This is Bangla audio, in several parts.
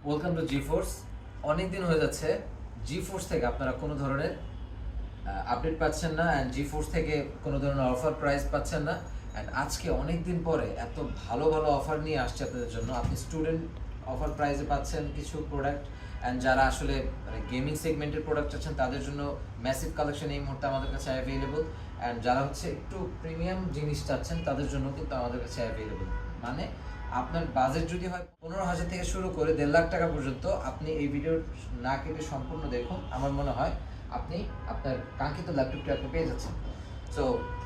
Welcome to G force. অনেক দিন হয়ে যাচ্ছে জি ফোর্স থেকে আপনারা কোনো ধরনের আপডেট পাচ্ছেন না, অ্যান্ড জি ফোর্স থেকে কোনো ধরনের অফার প্রাইস পাচ্ছেন না। অ্যান্ড আজকে অনেক দিন পরে এত ভালো ভালো অফার নিয়ে আসছে আপনাদের জন্য। আপনি স্টুডেন্ট অফার প্রাইসে পাচ্ছেন কিছু প্রোডাক্ট, অ্যান্ড যারা আসলে গেমিং সেগমেন্টের প্রোডাক্ট আছেন তাদের জন্য ম্যাসিভ কালেকশন এই মুহূর্তে আমাদের কাছে অ্যাভেলেবল। অ্যান্ড যারা হচ্ছে একটু প্রিমিয়াম জিনিস চাচ্ছেন তাদের জন্য কিন্তু আমাদের কাছে অ্যাভেলেবল। মানে আপনার বাজেট যদি হয় 15,000 থেকে শুরু করে 1.5 লাখ টাকা পর্যন্ত, আপনি এই ভিডিও না কেটে সম্পূর্ণ দেখুন। আমার মনে হয় আপনি আপনার কাঙ্ক্ষিত ল্যাপটপটি আপনি পেয়ে যাচ্ছেন। সো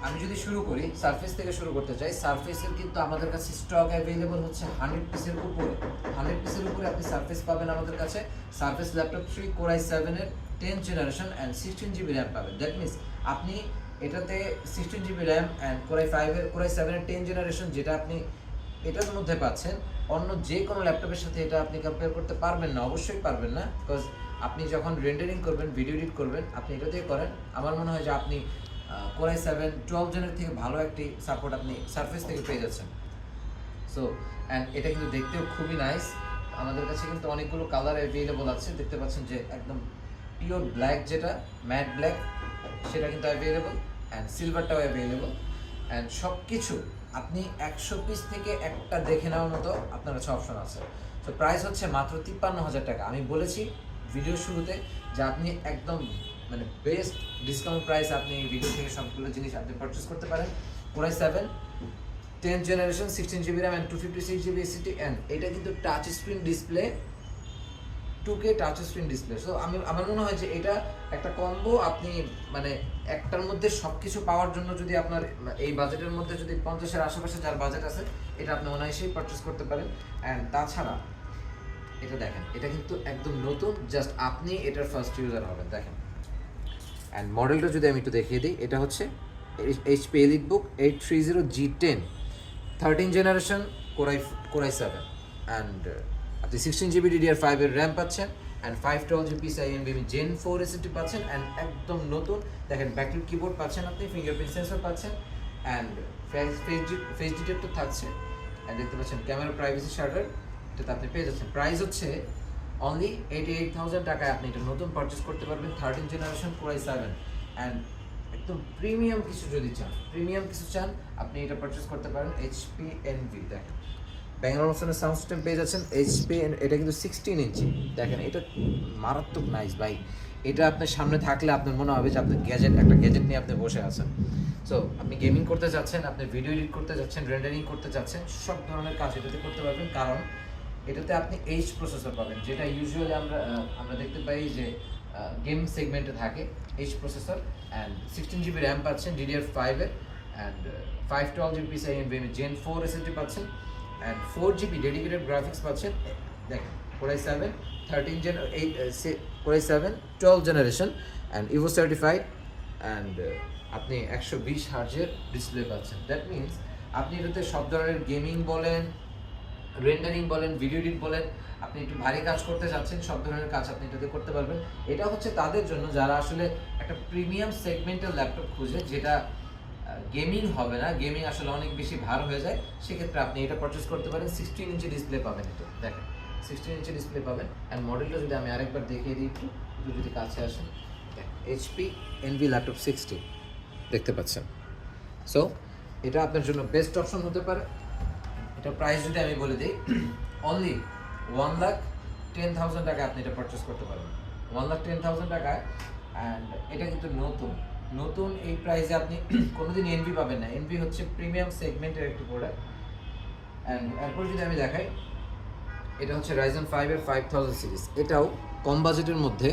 আমি যদি শুরু করি, সারফেস থেকে শুরু করতে চাই। সারফেসের কিন্তু আমাদের কাছে স্টক অ্যাভেলেবল হচ্ছে 100 পিসের উপরে। 100 পিসের উপরে আপনি সারফেস পাবেন আমাদের কাছে। সারফেস ল্যাপটপ 3 Core i7 এর 10th generation and 16 GB RAM পাবেন। দ্যাট মিনস আপনি এটাতে 16 GB RAM and Core i7 এর 10 জেনারেশন যেটা আপনি এটার মধ্যে পাচ্ছেন, অন্য যে কোনো ল্যাপটপের সাথে এটা আপনি কম্পেয়ার করতে পারবেন না, অবশ্যই পারবেন না। বিকজ আপনি যখন রেন্ডারিং করবেন, ভিডিও এডিট করবেন, আপনি এটা দিয়ে করেন, আমার মনে হয় যে আপনি Core i7 12 জেনের থেকে ভালো একটি সাপোর্ট আপনি সারফেস থেকে পেয়ে যাচ্ছেন। সো অ্যান্ড এটা কিন্তু দেখতেও খুবই নাইস। আমাদের কাছে কিন্তু অনেকগুলো কালার অ্যাভেলেবল আছে। দেখতে পাচ্ছেন যে একদম পিওর ব্ল্যাক, যেটা ম্যাট ব্ল্যাক, সেটা কিন্তু অ্যাভেলেবল, অ্যান্ড সিলভারটাও অ্যাভেলেবল। অ্যান্ড সব কিছু আপনি 100 পিস থেকে একটা দেখে নেওয়ার মতো আপনার কাছে অপশন আছে। তো প্রাইস হচ্ছে মাত্র 53,000 টাকা। আমি বলেছি ভিডিও শুরুতে যে আপনি একদম মানে বেস্ট ডিসকাউন্ট প্রাইস আপনি ভিডিও থেকে সবগুলো জিনিস আপনি পারচেস করতে পারেন। Core i7 10th generation 16 GB RAM and 256 GB SSD, and এটা কিন্তু touch screen display, 2K touch screen display. So আমার মনে হয় যে এটা একটা কম্বো। আপনি মানে একটার মধ্যে সব কিছু পাওয়ার জন্য যদি আপনার এই বাজেটের মধ্যে যদি 50-এর আশেপাশে যার বাজেট আছে, এটা আপনি অনায়াসেই পারচেস করতে পারেন। অ্যান্ড তাছাড়া এটা দেখেন, এটা কিন্তু একদম নতুন, জাস্ট আপনি এটার ফার্স্ট ইউজার হবেন। দেখেন, অ্যান্ড মডেলটা যদি আমি একটু দেখিয়ে দিই, এটা হচ্ছে HP EliteBook 830G10 13 generation Core i7, and আপনি 16 জিবি DDR5 এর র্যাম পাচ্ছেন, and 512 GB NVMe Gen 4 SSD পাচ্ছেন, অ্যান্ড একদম নতুন দেখেন ব্যাকলিট কিবোর্ড পাচ্ছেন, আপনি ফিঙ্গারপ্রিন্ট সেন্সর পাচ্ছেন, অ্যান্ড ফেস ডিটেক্টর থাকছে, অ্যান্ড দেখতে পাচ্ছেন ক্যামেরা প্রাইভেসি শাটার, এটাতে আপনি পেয়ে যাচ্ছেন। প্রাইস হচ্ছে অনলি 88,000 টাকায় আপনি এটা নতুন পারচেস করতে পারবেন 13 জেনারেশন Core i7। অ্যান্ড একদম প্রিমিয়াম কিছু যদি চান, আপনি এটা পারচেস করতে পারেন HP Envy। দেখেন ব্যাঙ্গালোর মোশনের সাউন্ড সিস্টেম পেয়ে যাচ্ছেন HP, এটা কিন্তু 16 ইঞ্চি। দেখেন এটা মারাত্মক নাইস ভাই। এটা আপনার সামনে থাকলে আপনার মনে হবে যে আপনার একটা গ্যাজেট নিয়ে আপনি বসে আছেন। সো আপনি গেমিং করতে যাচ্ছেন, আপনি ভিডিও এডিট করতে যাচ্ছেন, রেন্ডারিং করতে যাচ্ছেন, সব ধরনের কাজ এটাতে করতে পারবেন। কারণ এটাতে আপনি H প্রসেসর পাবেন, যেটা ইউজুয়ালি আমরা দেখতে পাই যে গেম সেগমেন্টে থাকে H processor, and 16 GB RAM পাচ্ছেন DDR5 এর, and 512 GB NVMe Gen 4 SSD পাচ্ছেন, অ্যান্ড 4 জিবি ডেডিকেটেড গ্রাফিক্স পাচ্ছেন। দেখেন Core i7 Core i7 12 generation and Ivo certified, and আপনি 120 হার্জের ডিসপ্লে পাচ্ছেন। দ্যাট মিনস আপনি এটাতে সব ধরনের গেমিং বলেন, রেন্ডারিং বলেন, ভিডিও এডিট বলেন, আপনি একটু ভারী কাজ করতে চাচ্ছেন, সব ধরনের কাজ আপনি এটাতে করতে পারবেন। এটা হচ্ছে তাদের জন্য যারা আসলে একটা প্রিমিয়াম সেগমেন্টের ল্যাপটপ খুঁজে, যেটা গেমিং হবে না, গেমিং আসলে অনেক বেশি ভার হয়ে যায়, সেক্ষেত্রে আপনি এটা পারচেস করতে পারেন। 16 ইঞ্চি ডিসপ্লে পাবেন, এটা দেখেন 16 ইঞ্চি ডিসপ্লে পাবেন। অ্যান্ড মডেলটা যদি আমি আরেকবার দেখিয়ে দিই, একটু যদি কাছে আসেন, HP Envy ল্যাপটপ 60 দেখতে পাচ্ছেন। সো এটা আপনার জন্য বেস্ট অপশন হতে পারে। এটা প্রাইস যদি আমি বলে দিই, অনলি 1,10,000 টাকায় আপনি এটা পারচেস করতে পারবেন। 1,10,000 টাকায়। অ্যান্ড এটা কিন্তু নতুন এই প্রাইসে আপনি কোনোদিন এনভি পাবেন না। এনভি হচ্ছে প্রিমিয়াম সেগমেন্টের একটি প্রোডাক্ট। অ্যান্ড এরপর যদি আমি দেখাই, এটা হচ্ছে Ryzen 5 এর 5000 সিরিজ। এটাও কম বাজেটের মধ্যে,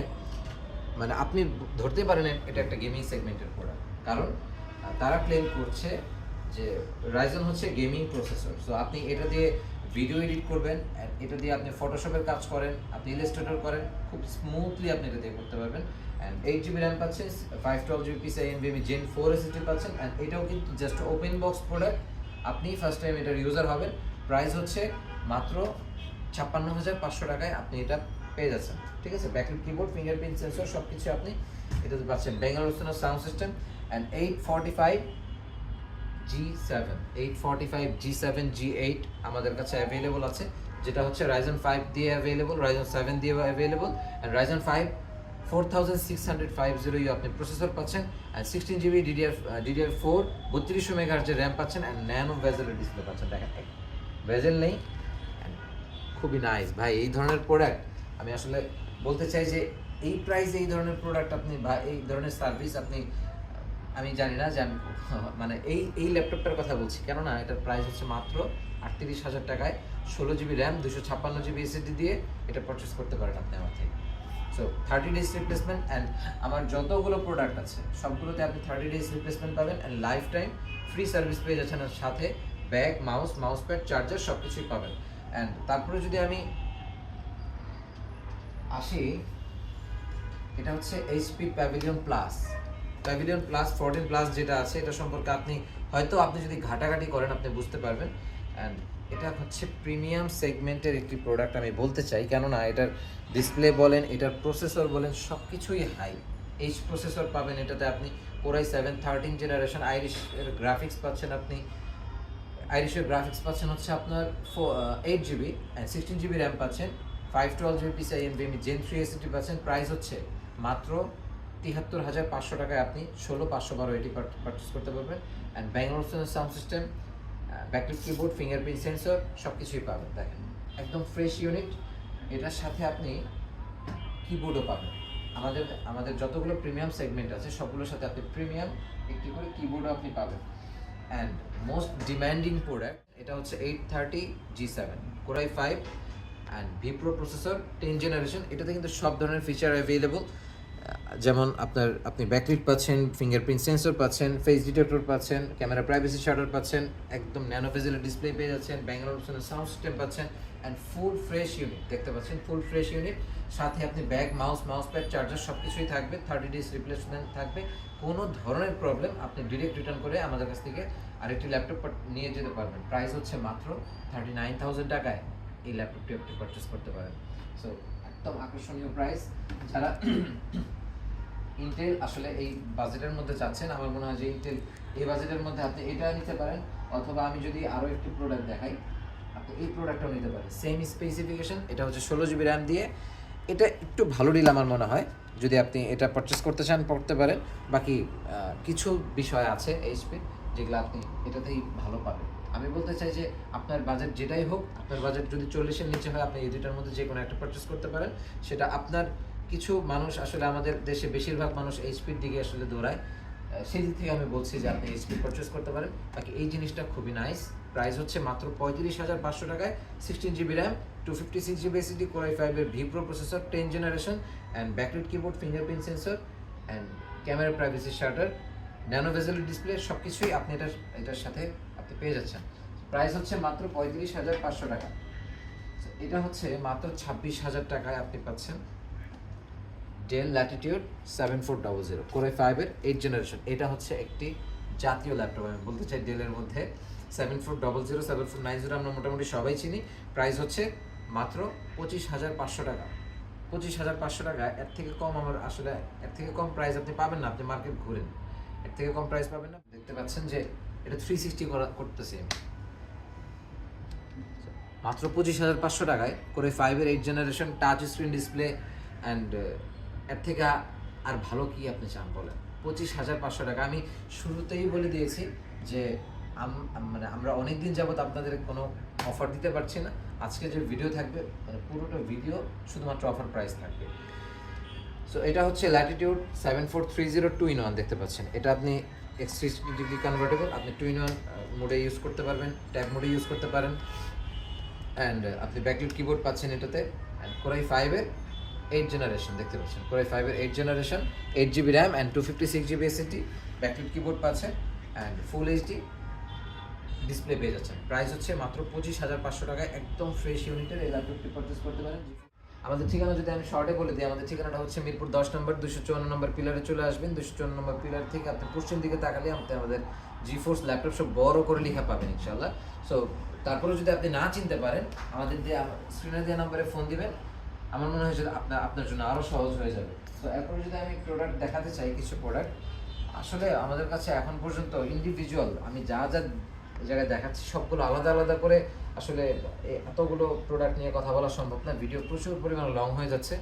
মানে আপনি ধরতে পারেন এটা একটা গেমিং সেগমেন্টের প্রোডাক্ট। কারণ তারা ক্লেম করছে যে রাইজন হচ্ছে গেমিং প্রসেসর। সো আপনি এটা দিয়ে ভিডিও এডিট করবেন, এটা দিয়ে আপনি ফটোশপের কাজ করেন, আপনি ইলাস্ট্রেটর করেন, খুব স্মুথলি আপনি এটা দিয়ে করতে পারবেন। অ্যান্ড 8 জিবি র্যাম পাচ্ছেন, 512 জিবি NVMe Gen 4 SSD পাচ্ছেন, অ্যান্ড এটাও কিন্তু জাস্ট ওপেন বক্স প্রোডাক্ট। আপনি ফার্স্ট টাইম এটার ইউজার হবেন। প্রাইস হচ্ছে মাত্র 56,500 টাকায় আপনি এটা পেয়ে যাচ্ছেন। ঠিক আছে, ব্যাকলিট কিবোর্ড, ফিঙ্গারপ্রিন্ট সেন্সর, সব কিছু আপনি এটাতে পাচ্ছেন। Bangalore sound system, and 845 G7 আমাদের কাছে অ্যাভেলেবল আছে। যেটা হচ্ছে Ryzen 5 দিয়ে অ্যাভেলেবল, Ryzen 7 দিয়ে অ্যাভেলেবল, অ্যান্ড Ryzen 5 4650 আপনি প্রসেসর পাচ্ছেন, and 16GB DDR4 3200 MHz RAM পাচ্ছেন, অ্যান্ড ন্যানো বেজেলের ডিসপ্লে পাচ্ছেন। দেখেন বেজেল নেই, খুবই নাইস ভাই। এই ধরনের প্রোডাক্ট আমি আসলে বলতে চাই যে এই প্রাইসে এই ধরনের প্রোডাক্ট আপনি বা এই ধরনের সার্ভিস আপনি, আমি জানি না যে আমি মানে এই ল্যাপটপটার কথা বলছি, কেননা এটার প্রাইস হচ্ছে মাত্র 38,000 টাকায় 16GB র্যাম 256GB SSD দিয়ে এটা পারচেস করতে পারেন আপনি আমার থেকে। সো 30 days রিপ্লেসমেন্ট, অ্যান্ড আমার যতগুলো প্রোডাক্ট আছে সবগুলোতে আপনি 30 days রিপ্লেসমেন্ট পাবেন, and life time free service পেয়ে যাচ্ছেন, আর সাথে ব্যাগ, মাউস প্যাড, চার্জার সব কিছুই পাবেন। অ্যান্ড তারপরে যদি আমি আসি, এটা হচ্ছে এইচপি প্যাভিলিয়ন প্লাস 14 প্লাস যেটা আছে, এটা সম্পর্কে আপনি যদি ঘাটাঘাটি করেন আপনি বুঝতে পারবেন। অ্যান্ড এটা হচ্ছে প্রিমিয়াম সেগমেন্টের একটি প্রোডাক্ট আমি বলতে চাই, কেননা এটার ডিসপ্লে বলেন, এটার প্রসেসর বলেন, সব কিছুই হাই এইচ প্রসেসর পাবেন এটাতে। আপনি Core i7 13 জেনারেশন আইরিশের গ্রাফিক্স পাচ্ছেন, হচ্ছে আপনার 8GB অ্যান্ড 16GB র্যাম পাচ্ছেন, 512GB PCIe NVMe Gen 3 SSD পাচ্ছেন। প্রাইস হচ্ছে মাত্র 73,500 টাকায় আপনি 16512 এটি পারচেস করতে পারবেন। And Bangalore sound system, backlit keyboard, fingerprint sensor সব কিছুই পাবেন। দেখেন একদম ফ্রেশ ইউনিট, এটার সাথে আপনি কিবোর্ডও পাবেন। আমাদের যতগুলো প্রিমিয়াম সেগমেন্ট আছে সবগুলোর সাথে আপনি প্রিমিয়াম একটি করে কিবোর্ডও আপনি পাবেন। অ্যান্ড মোস্ট ডিমান্ডিং প্রোডাক্ট এটা হচ্ছে 830G7 Core i5 and Wipro processor 10 generation. এটাতে কিন্তু সব ধরনের ফিচার অ্যাভেলেবল, যেমন আপনি ব্যাকলিট পাচ্ছেন, ফিঙ্গারপ্রিন্ট সেন্সর পাচ্ছেন, ফেস ডিটেক্টর পাচ্ছেন, ক্যামেরা প্রাইভেসি শাটার পাচ্ছেন, একদম ন্যানো ভেজেলের ডিসপ্লে পেয়ে যাচ্ছেন, ব্যাঙ্গালোর সাউন্ড সিস্টেম পাচ্ছেন, অ্যান্ড ফুল ফ্রেশ ইউনিট দেখতে পাচ্ছেন, ফুল ফ্রেশ ইউনিট। সাথে আপনি ব্যাগ, মাউস প্যাড, চার্জার সব কিছুই থাকবে, 30 days রিপ্লেসমেন্ট থাকবে। কোনো ধরনের প্রবলেম আপনি ডিরেক্ট রিটার্ন করে আমাদের কাছ থেকে আরেকটি ল্যাপটপ নিয়ে যেতে পারবেন। প্রাইস হচ্ছে মাত্র 39,000 টাকায় এই ল্যাপটপটি আপনি পারচেস করতে পারেন। সো একদম আকর্ষণীয় প্রাইস। যারা ইন্টেল আসলে এই বাজেটের মধ্যে চাচ্ছেন, আমার মনে হয় যে ইন্টেল এই বাজেটের মধ্যে আপনি এটা নিতে পারেন, অথবা আমি যদি আরও একটি প্রোডাক্ট দেখাই, আপনি এই প্রোডাক্টটাও নিতে পারেন। সেম স্পেসিফিকেশন, এটা হচ্ছে 16GB র্যাম দিয়ে। এটা একটু ভালো ডিল আমার মনে হয়, যদি আপনি এটা পারচেস করতে চান করতে পারেন। বাকি কিছু বিষয় আছে এইচপি যেগুলো আপনি এটাতেই ভালো পাবেন। আমি বলতে চাই যে আপনার বাজেট যেটাই হোক, আপনার বাজেট যদি 40-এর নিচে হয় আপনি এই দুটার মধ্যে যে কোনো একটা পারচেস করতে পারেন। সেটা আপনার, কিছু মানুষ আসলে আমাদের দেশে বেশিরভাগ মানুষ এইচপির দিকে আসলে দৌড়ায়, সেই দিক থেকে আমি বলছি যে আপনি এইচপি পারচেস করতে পারেন। বাকি এই জিনিসটা খুবই নাইস। প্রাইস হচ্ছে মাত্র 35,500 টাকায় 16GB RAM 256GB SSD Core i5 এর Wipro processor 10 generation, and backlit keyboard, fingerprint sensor, and camera privacy shutter, nano bezel display সব কিছুই আপনি এটার সাথে আপনি পেয়ে যাচ্ছেন। প্রাইস হচ্ছে মাত্র 35,500 টাকা। এটা হচ্ছে মাত্র 26,000 টাকায় আপনি পাচ্ছেন ডেল ল্যাটিটিউড 7400 Core i5 এর 8 জেনারেশন। এটা হচ্ছে একটি জাতীয় ল্যাপটপ, আমি বলতে চাই ডেলের মধ্যে 7400, 7490 আমরা মোটামুটি সবাই চিনি। প্রাইস হচ্ছে মাত্র 25,500 টাকা। 25,500 টাকা, এর থেকে কম এর থেকে কম প্রাইস আপনি পাবেন না। আপনি মার্কেট ঘুরেন, এর থেকে কম প্রাইস পাবেন না। দেখতে পাচ্ছেন যে এটা 360 করতেছি আমি, মাত্র 25,500 টাকায় Core i5 এর 8 generation touch screen display. And এর থেকে আর ভালো কি আপনি চান বলেন? 25,500 টাকা। আমি শুরুতেই বলে দিয়েছি যে মানে আমরা অনেক দিন যাবত আপনাদের কোনো অফার দিতে পারছি না। আজকে যে ভিডিও থাকবে, মানে পুরোটা ভিডিও শুধুমাত্র অফার প্রাইস থাকবে। সো এটা হচ্ছে ল্যাটিটিউড 7430 2-in-1 দেখতে পাচ্ছেন। এটা আপনি X360 ডিগ্রি কনভার্টেবল, আপনি 2-in-1 মোডে ইউজ করতে পারবেন, ট্যাব মোডে ইউজ করতে পারেন। অ্যান্ড আপনি ব্যাকলিট কিবোর্ড পাচ্ছেন এটাতে। অ্যান্ড Core i5 এর 8 জেনারেশন দেখতে পাচ্ছেন, Core i5 এর 8 generation, 8GB RAM and 256GB SSD, backlit keyboard পাচ্ছেন, অ্যান্ড ফুল এইচডি ডিসপ্লে পেয়ে যাচ্ছেন। প্রাইস হচ্ছে মাত্র 25,500 টাকায় একদম ফ্রেশ ইউনিটের এই ল্যাপটপটি পারচেস করতে পারেন। আমাদের ঠিকানা যদি আমি শর্টে বলে দিই, আমাদের ঠিকানাটা হচ্ছে মিরপুর 10 নম্বর 254 নম্বর পিলারে চলে আসবেন। 254 নম্বর পিলার থেকে আপনি পশ্চিম দিকে তাকালে আপনি আমাদের জিফোর্স ল্যাপটপ সব বড় করে লেখা পাবেন ইনশাল্লাহ। সো তারপরে যদি আপনি না চিনতে পারেন, আমাদের দিয়ে স্ক্রিনে দেওয়া নম্বরে ফোন দিবেন, আমার মনে হয় যে আপনার জন্য আরও সহজ হয়ে যাবে। তো এরপরে যদি আমি প্রোডাক্ট দেখাতে চাই, কিছু প্রোডাক্ট আসলে আমাদের কাছে এখন পর্যন্ত ইন্ডিভিজুয়াল আমি যা জায়গায় দেখাচ্ছি সবগুলো আলাদা আলাদা করে আসলে এতগুলো প্রোডাক্ট নিয়ে কথা বলা সম্ভব না, ভিডিও প্রচুর পরিমাণ লং হয়ে যাচ্ছে।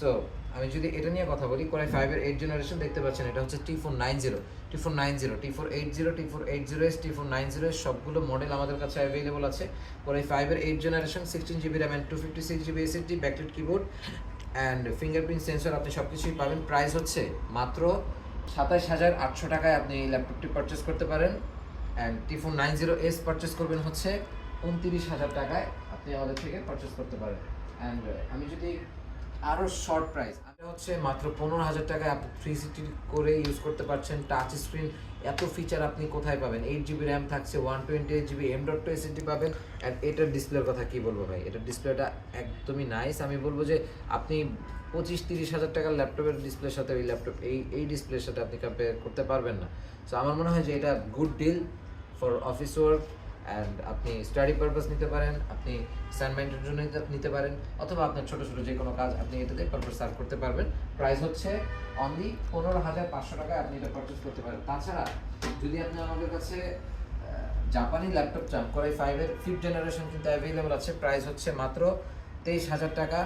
সো আমি যদি এটা নিয়ে কথা বলি, কোরাই 5-এর 8 জেনারেশন দেখতে পাচ্ছেন, এটা হচ্ছে T490, T490, T480, T480S, T490S সবগুলো মডেল আমাদের কাছে অ্যাভেলেবল আছে। কোরাই 5-এর 8 generation, 16GB RAM and 256GB SSD, backlight keyboard and fingerprint sensor আপনি সব কিছুই পাবেন। প্রাইস হচ্ছে মাত্র 27,800 টাকায় আপনি এই ল্যাপটপটি পারচেস করতে পারেন। অ্যান্ড T490S পারচেস করবেন হচ্ছে 29,000 টাকায় আপনি আমাদের থেকে পারচেস করতে পারেন। অ্যান্ড আমি যদি আরও শর্ট প্রাইস, এটা হচ্ছে মাত্র 15,000 টাকায় আপনি 360 করে ইউজ করতে পারছেন। টাচ স্ক্রিন, এত ফিচার আপনি কোথায় পাবেন? 8GB র্যাম থাকছে, 128GB M.2 SSD পাবেন। অ্যান্ড এটার ডিসপ্লের কথা কি বলবো ভাই, এটার ডিসপ্লেটা একদমই নাইস। আমি বলবো যে আপনি 25-30 হাজার টাকার ল্যাপটপের ডিসপ্লের সাথে এই ল্যাপটপ এই ডিসপ্লের সাথে আপনি কম্পেয়ার করতে পারবেন না। সো আমার মনে হয় যে এটা good deal for office work. And আপনি স্টাডি পারপাস নিতে পারেন, আপনি অ্যাসাইনমেন্টের জন্য নিতে পারেন, অথবা আপনার ছোটো ছোটো যে কোনো কাজ আপনি এটাতে পারপাস সার্ভ করতে পারবেন। প্রাইস হচ্ছে অনলি 15,500 টাকায় আপনি এটা পারচেস করতে পারেন। তাছাড়া যদি আপনি আমাদের কাছে জাপানি ল্যাপটপ চান, কোরাই 5-এর 5th জেনারেশন কিন্তু অ্যাভেলেবল আছে, প্রাইস হচ্ছে মাত্র 23,000 টাকা।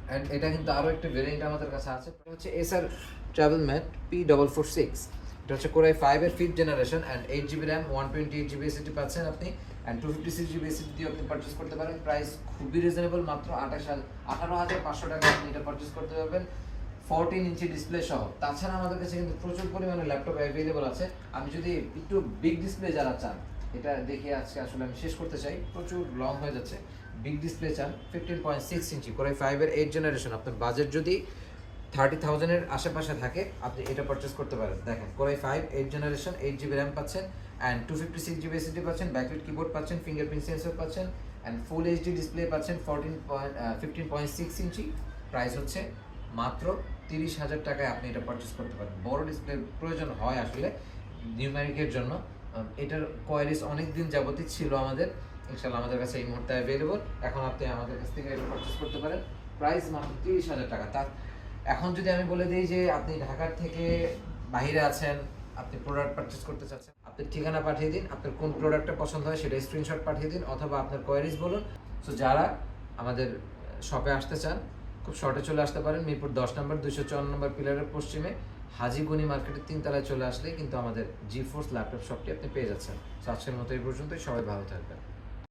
অ্যান্ড এটা কিন্তু আরও একটা ভেরিয়েন্ট আমাদের কাছে আছে, হচ্ছে এসার ট্রাভেল ম্যাট P446। এটা হচ্ছে কোরাই 5-এর 5th generation and 8GB RAM, 128GB SSD পাচ্ছেন আপনি, অ্যান্ড 256GB SSD দিয়ে আপনি পারচেস করতে পারেন। প্রাইস খুবই রিজনেবল, মাত্র 18,500 টাকা আপনি এটা পারচেস করতে পারবেন 14 ইঞ্চি ডিসপ্লে সহ। তাছাড়া আমাদের কাছে কিন্তু প্রচুর পরিমাণে ল্যাপটপ অ্যাভেলেবল আছে। আমি যদি একটু বিগ ডিসপ্লে যারা চান, এটা দেখে আজকে আসলে আমি শেষ করতে চাই, প্রচুর লং হয়ে যাচ্ছে। বিগ ডিসপ্লে চান 15.6 ইঞ্চি কোরাই 5-এর 8 জেনারেশন, আপনার বাজেট যদি 30,000-এর আশেপাশে থাকে আপনি এটা পারচেস করতে পারেন। দেখেন কোরাই 5 8 জেনারেশন, 8GB র্যাম পাচ্ছেন অ্যান্ড 256GB SSD পাচ্ছেন, ব্যাকলাইট কিবোর্ড পাচ্ছেন, ফিঙ্গারপ্রিন্ট সেন্সর পাচ্ছেন অ্যান্ড ফুল এইচডি ডিসপ্লে পাচ্ছেন 15.6 ইঞ্চি। প্রাইস হচ্ছে মাত্র 30,000 টাকায় আপনি এটা পারচেস করতে পারেন। বড় ডিসপ্লে প্রয়োজন হয় আসলে নিউমেরিকের জন্য। এটার কোয়ারিজ অনেক দিন যাবতই ছিল আমাদের, ইনশাল্লাহ আমাদের কাছে এই মুহূর্তে অ্যাভেলেবল। এখন আপনি আমাদের কাছ থেকে এটা পারচেস করতে পারেন, প্রাইস মাত্র 30,000 টাকা। তার এখন যদি আমি বলে দিই যে আপনি ঢাকার থেকে বাইরে আছেন, আপনি প্রোডাক্ট পারচেস করতে চাচ্ছেন, আপনি ঠিকানা পাঠিয়ে দিন, আপনার কোন প্রোডাক্টটা পছন্দ হয় সেটা স্ক্রিনশট পাঠিয়ে দিন, অথবা আপনার কোয়ারিজ বলুন। সো যারা আমাদের শপে আসতে চান খুব শর্টে চলে আসতে পারেন, মিরপুর 10 নম্বর 254 নম্বর পিলারের পশ্চিমে হাজি গনি মার্কেটের 3 তলায় চলে আসলে কিন্তু আমাদের জি4 ল্যাপটপ শপটি আপনি পেয়ে যাচ্ছেন। সো আজকের মতো এই পর্যন্তই, সবাই ভালো থাকবেন।